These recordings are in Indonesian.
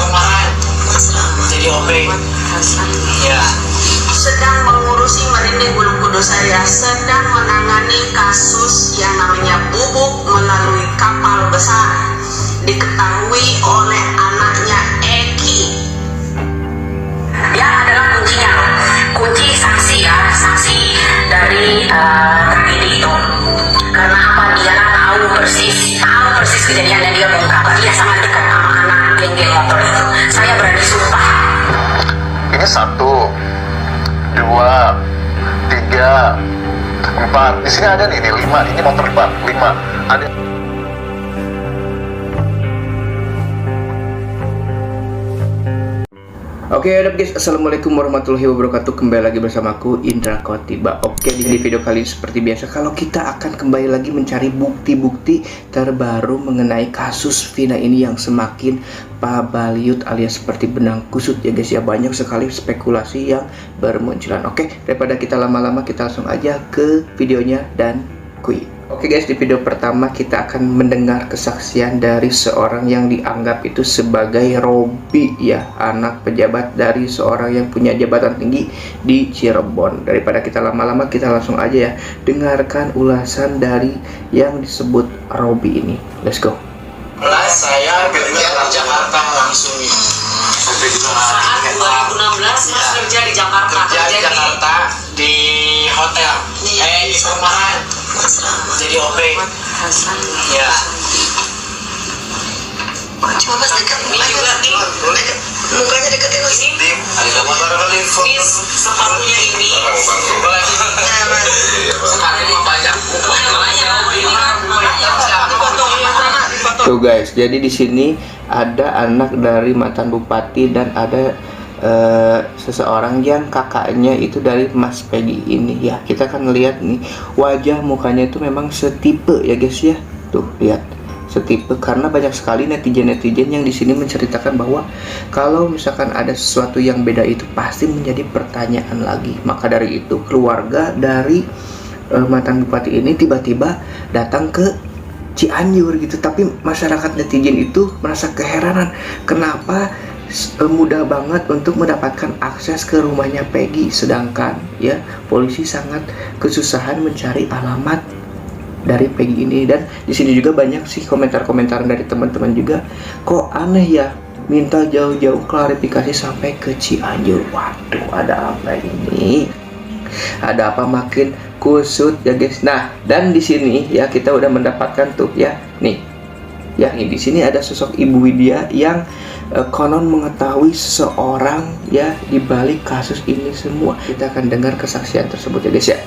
perumahan jadi OB ya. Sedang mengurusi Merinding Bulu Kudus, saya sedang menangani kasus yang namanya bubuk melalui kapal besar, diketahui oleh anaknya Eki. Dia adalah kuncinya, kunci saksi ya, saksi dari tragedi itu. Karena apa? Dia tahu persis kejadian yang dia bongkar. Dia sangat dekat sama anak geng-geng motor itu. Saya berani sumpah. Ini 1, 2, 3, 4. Di sini ada nih 5. Ini motor 5. Ada. Oke, guys, assalamualaikum warahmatullahi wabarakatuh. Kembali lagi bersamaku Indra Kotiba. Oke, di video kali ini seperti biasa, kalau kita akan kembali lagi mencari bukti-bukti terbaru mengenai kasus Vina ini yang semakin pabaliut alias seperti benang kusut ya guys ya. Banyak sekali spekulasi yang bermunculan. Oke, daripada kita lama-lama, kita langsung aja ke videonya dan kuy. Oke guys, di video pertama kita akan mendengar kesaksian dari seorang yang dianggap itu sebagai Robi ya, anak pejabat dari seorang yang punya jabatan tinggi di Cirebon. Daripada kita lama-lama, kita langsung aja ya dengarkan ulasan dari yang disebut Robi ini. Let's go. Saya kerja di Jakarta langsung sampai Saat 2016 Mas kerja di Jakarta. kerja di Jakarta di hotel di perumahan jadi OB ya. Coba Mas dekat mukanya deketin Mas. Ada gambar baru info. Ini sepatunya ini. Sepatunya banyak. Tuh guys, jadi di sini ada anak dari mantan bupati dan ada seseorang yang kakaknya itu dari Mas Peggy ini ya. Kita akan ngelihat nih wajah mukanya itu memang setipe ya guys ya. Tuh lihat, setipe, karena banyak sekali netizen yang di sini menceritakan bahwa kalau misalkan ada sesuatu yang beda itu pasti menjadi pertanyaan lagi. Maka dari itu keluarga dari mantan bupati ini tiba-tiba datang ke Cianjur gitu, tapi masyarakat netizen itu merasa keheranan kenapa mudah banget untuk mendapatkan akses ke rumahnya Peggy, sedangkan ya polisi sangat kesusahan mencari alamat dari Peggy ini. Dan di sini juga banyak sih komentar-komentar dari teman-teman juga, kok aneh ya minta jauh-jauh klarifikasi sampai ke Cianjur. Waduh, ada apa ini? Ada apa makin kusut ya guys. Nah, dan di sini ya kita udah mendapatkan tuh ya nih. Ya, di sini ada sosok Ibu Widya yang konon mengetahui seseorang ya di balik kasus ini semua. Kita akan dengar kesaksian tersebut ya guys ya.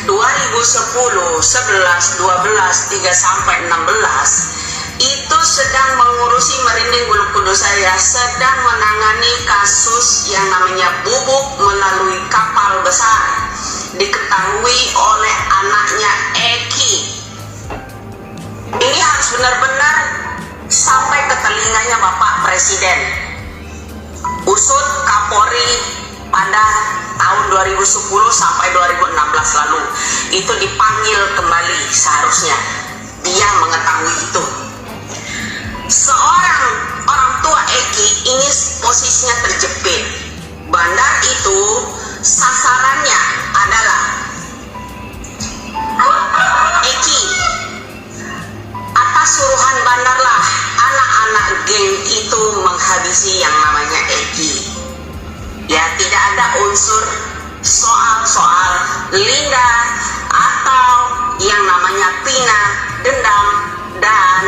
2010, 11, 12, 3 sampai 16 itu sedang mengurusi Merinding Bulu Kudus, saya sedang menangani kasus yang namanya bubuk melalui kapal besar, diketahui oleh anaknya Eki. Ini harus benar-benar sampai ke telinganya Bapak Presiden. Usut Kapolri pada tahun 2010 sampai 2016 lalu itu dipanggil kembali, seharusnya dia mengetahui itu. Seorang orang tua Eki ini posisinya terjepit. Bandar itu sasarannya adalah Eki. Atas suruhan bandarlah anak-anak geng itu menghabisi yang namanya Eki. Ya, tidak ada unsur soal Linda atau yang namanya Vina, dendam dan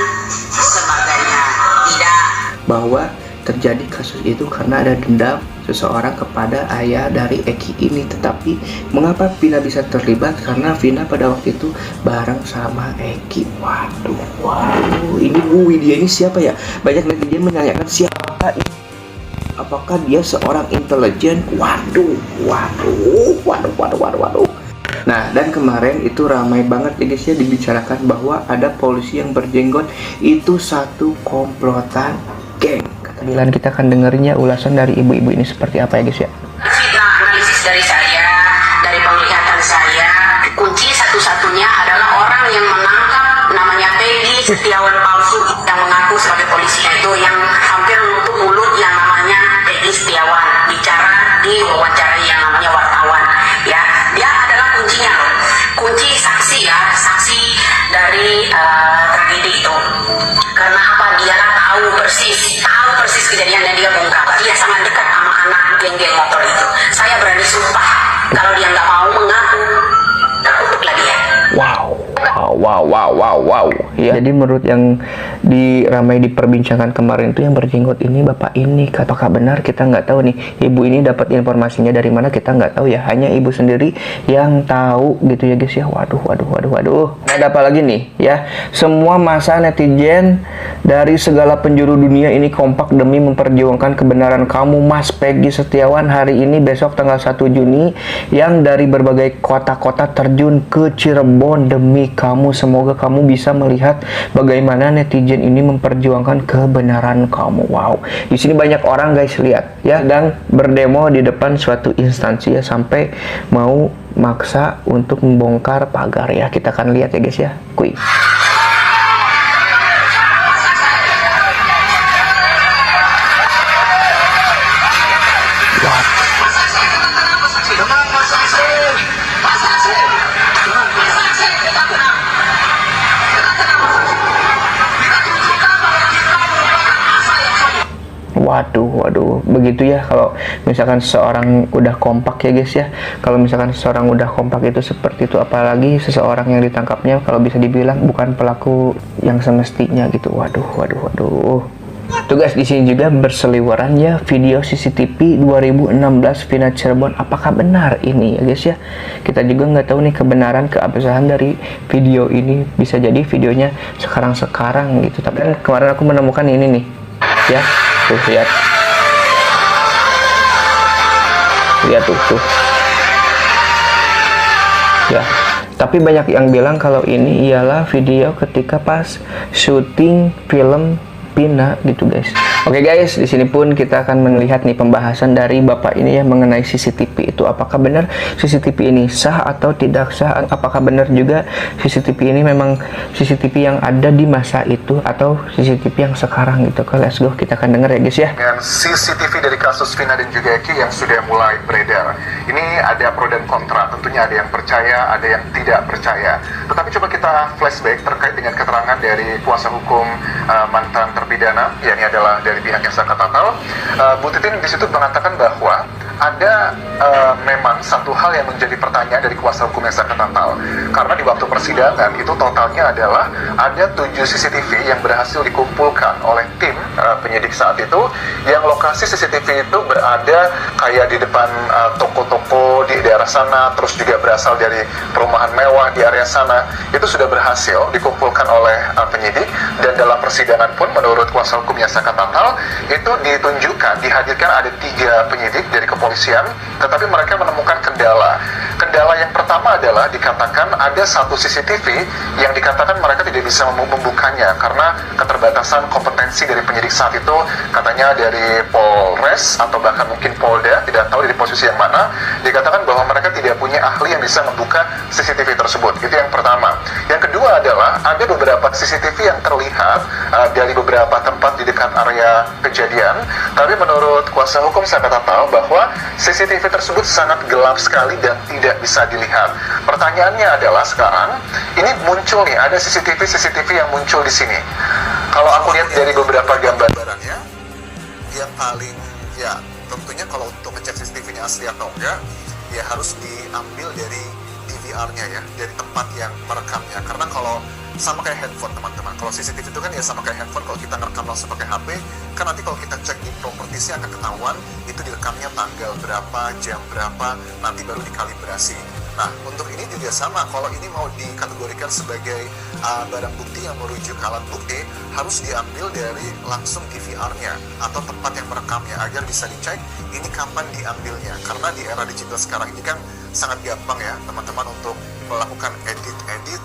sebagainya. Tidak. Bahwa terjadi kasus itu karena ada dendam seseorang kepada ayah dari Eki ini. Tetapi mengapa Vina bisa terlibat? Karena Vina pada waktu itu bareng sama Eki. Waduh, ini Bu Widya ini siapa ya? Banyak netizen menanyakan siapa ini. Apakah dia seorang intelijen? Waduh. Nah, dan kemarin itu ramai banget ya guys ya dibicarakan bahwa ada polisi yang berjenggot itu satu komplotan geng. Kemudian kita akan dengarnya ulasan dari ibu-ibu ini seperti apa ya guys ya. Nah, analisis dari saya, dari penglihatan saya, kunci satu-satunya adalah orang yang menangkap namanya Peggy Setiawan palsu yang mengaku sebagai polisi, itu yang hampir menutup mulut kejadian dan dia bongkar. Dia sangat dekat sama anak geng-geng motor itu. Saya berani sumpah kalau dia nggak mau mengaku, terkutuklah dia. Wow. Ya. Jadi menurut yang ramai diperbincangkan kemarin itu yang berjenggot ini bapak ini, apakah benar kita nggak tahu nih. Ibu ini dapat informasinya dari mana kita nggak tahu ya. Hanya ibu sendiri yang tahu gitu ya guys ya. Waduh. Ada apa lagi nih ya? Semua masa netizen dari segala penjuru dunia ini kompak demi memperjuangkan kebenaran kamu Mas Peggy Setiawan hari ini besok tanggal 1 Juni yang dari berbagai kota-kota terjun ke Cirebon demi kamu. Semoga kamu bisa melihat bagaimana netizen ini memperjuangkan kebenaran kamu. Wow, di sini banyak orang guys, lihat ya, dan berdemo di depan suatu instansi ya, sampai mau maksa untuk membongkar pagar ya. Kita akan lihat ya guys ya. Kuy. Waduh, begitu ya kalau misalkan seseorang udah kompak ya guys ya. Kalau misalkan seseorang udah kompak itu seperti itu, apalagi seseorang yang ditangkapnya kalau bisa dibilang bukan pelaku yang semestinya gitu. Waduh. Tuh guys, di sini juga berseliweran ya video CCTV 2016 Vina Cirebon. Apakah benar ini ya guys ya? Kita juga nggak tahu nih kebenaran keabsahan dari video ini. Bisa jadi videonya sekarang gitu. Tapi kan kemarin aku menemukan ini nih ya. Tuh lihat tuh ya. Tapi banyak yang bilang kalau ini ialah video ketika pas syuting film Vina gitu guys. Oke guys, di sini pun kita akan melihat nih pembahasan dari bapak ini ya mengenai CCTV itu. Apakah benar CCTV ini sah atau tidak sah? Apakah benar juga CCTV ini memang CCTV yang ada di masa itu atau CCTV yang sekarang gitu? Oke, let's go, kita akan dengar ya guys ya. Dengan CCTV dari kasus Vina dan juga Eki yang sudah mulai beredar, ini ada pro dan kontra. Tentunya ada yang percaya, ada yang tidak percaya. Tetapi coba kita flashback terkait dengan keterangan dari kuasa hukum mantan terpidana, yakni adalah dari pihak yang Saka Tatal. Bu Titin di situ mengatakan bahwa ada memang satu hal yang menjadi pertanyaan dari kuasa hukum yang Saka Tatal, karena di waktu persidangan itu totalnya adalah ada 7 CCTV yang berhasil dikumpulkan oleh tim penyidik saat itu, yang lokasi CCTV itu berada kayak di depan toko-toko di daerah sana, terus juga berasal dari perumahan mewah di area sana. Itu sudah berhasil dikumpulkan oleh penyidik, dan dalam persidangan pun menurut kuasa hukumnya Saka Tatal itu ditunjukkan, dihadirkan ada 3 penyidik dari kepolisian, tetapi mereka menemukan kendala. Kendala yang pertama adalah dikatakan ada satu CCTV yang dikatakan mereka tidak bisa membukanya karena keterbatasan kompetensi dari penyidik saat itu, katanya dari Polres atau bahkan mungkin Polda, tidak tahu dari posisi yang mana, dikatakan bahwa mereka tidak punya ahli yang bisa membuka CCTV tersebut. Itu yang pertama. Yang kedua adalah ada beberapa CCTV yang terlihat dari beberapa tempat di dekat area kejadian, tapi menurut kuasa hukum Saka Tatal bahwa CCTV tersebut sangat gelap sekali dan tidak bisa dilihat. Pertanyaannya adalah sekarang ini muncul nih, ada CCTV yang muncul di sini. Kalau aku lihat dari beberapa gambarannya, yang paling ya tentunya kalau untuk ngecek CCTV-nya asli atau enggak, ya harus diambil dari DVR-nya ya, dari tempat yang merekamnya. Karena kalau sama kayak handphone teman-teman, kalau CCTV itu kan ya sama kayak handphone, kalau kita ngerekam langsung pakai HP, kan nanti kalau kita cek di propertiesnya akan ketahuan itu direkamnya tanggal berapa, jam berapa, nanti baru dikalibrasi. Nah, untuk ini juga sama, kalau ini mau dikategorikan sebagai barang bukti yang merujuk alat bukti, harus diambil dari langsung DVR-nya atau tempat yang merekamnya agar bisa dicek ini kapan diambilnya. Karena di era digital sekarang ini kan sangat gampang ya teman-teman untuk melakukan edit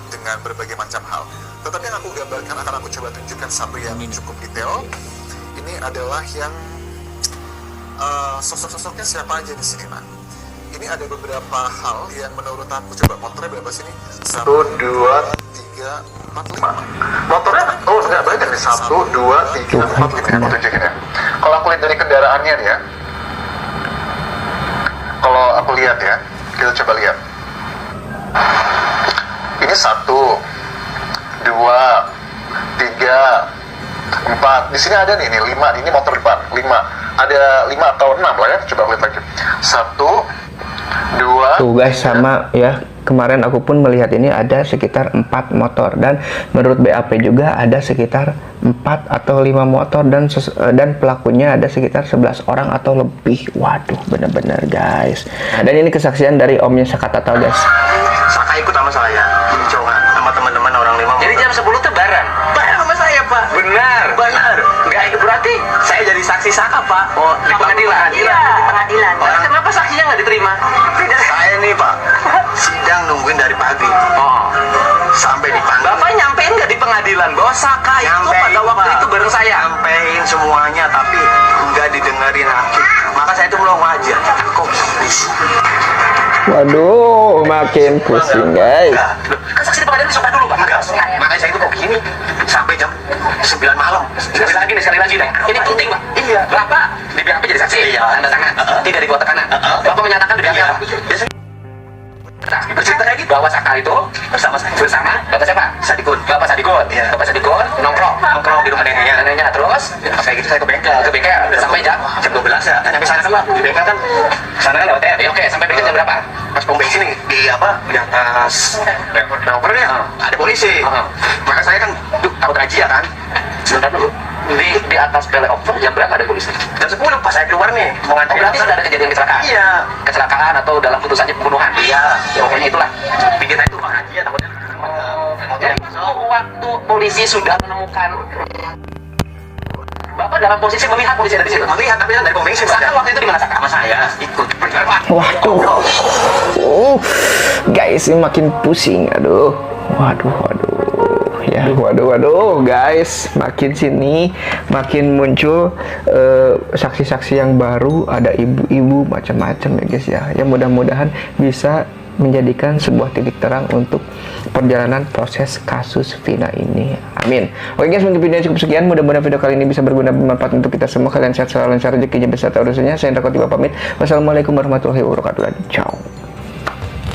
dengan berbagai macam hal. Tetapi yang aku gambarkan akan aku coba tunjukkan satu yang cukup detail. Ini adalah yang sosok-sosoknya siapa aja di sini. Nah, ini ada beberapa hal yang menurut aku, coba motornya berapa sini? 1, 2, 3, 4, 5. Motornya, oh enggak banyak nih, 1, 2, 3, 4, 5 ya, aku tunjukin ya. Kalau aku lihat dari kendaraannya nih ya, kalau aku lihat ya, kita coba lihat. Ini 1, 2, 3, 4, 4. Di sini ada nih 5. Ini motor depan 5. Ada 5 atau 6 lah ya. Coba lihat lagi. 1, 2. Tuh guys, sama ya. Kemarin aku pun melihat ini ada sekitar 4 motor, dan menurut BAP juga ada sekitar 4 atau 5 motor, dan pelakunya ada sekitar 11 orang atau lebih. Waduh, bener-bener guys. Nah, dan ini kesaksian dari omnya Saka Tatal guys. Saka ikut sama saya di Congan sama teman-teman orang 5. Jadi jam 10 tuh bareng. bareng sama saya, Pak. Benar. Benar. Enggak, itu berarti Saya jadi saksi Saka, Pak. oh di pengadilan. Iya, di pengadilan. Terus kenapa saksinya nggak diterima? Saya nih, Pak, sidang nungguin dari pagi Oh. sampai dipanggil. Bapak nyampein nggak di pengadilan bahwa Saka itu pada waktu itu bareng saya? Nyampein semuanya, tapi nggak didengerin hakim. Maka saya itu belum wajar. Kok bisa? Waduh, makin pusing guys. Kan saksi di pengadilan disumpah dulu, Pak. Enggak, makanya saya itu kok gini sampai jam 9 malam. Sekali lagi deh. Ini penting, Pak. Iya. Bapak di BAP jadi saksi. Iya. Tanda tangan. Tidak dibuat tekanan. Bapak menyatakan di BAP Iya. apa? Bercerita lagi bahwa Saka itu bersama Bapak siapa? Sadikun. Bapak Sadikun. Iya. Bapak Sadikun nongkrong di rumah neneknya. Terus Kayak gitu saya ke bengkel. ke bengkel sampai jam 12 ya. Kan nyampe sana kan, Pak. Di bengkel kan sana kan lewat ya, oke, sampai bengkel jam berapa? pas pom bensin nih di apa di atas nomornya ada polisi. Maka saya kan takut razia kan. Sebentar dulu. Di atas flyover jam berapa ada polisi? Jam 10 pas saya keluar nih mau Oh, ngantri. berarti sudah ada kejadian kecelakaan? Iya. Kecelakaan atau dalam putusannya pembunuhan? Iya. Ya, pokoknya itulah. Pikir saya itu mau razia takutnya. Jadi waktu polisi sudah menemukan Bapak dalam posisi melihat polisi ada di situ. Melihat tapi dari pom bensin Saka waktu itu di mana Saka? sama saya ikut. Waduh. Guys, ini makin pusing. Aduh. Waduh. Ya, waduh guys, makin sini makin muncul saksi-saksi yang baru, ada ibu-ibu macam-macam ya guys ya. Yang mudah-mudahan bisa menjadikan sebuah titik terang untuk perjalanan proses kasus Vina ini. Amin. Oke guys, mungkin videonya cukup sekian. Mudah-mudahan video kali ini bisa berguna dan bermanfaat untuk kita semua. Kalian sehat selalu, lancar rezekinya, beserta urusannya. Saya Indra Khotiba pamit. Wassalamualaikum warahmatullahi wabarakatuh. Ciao.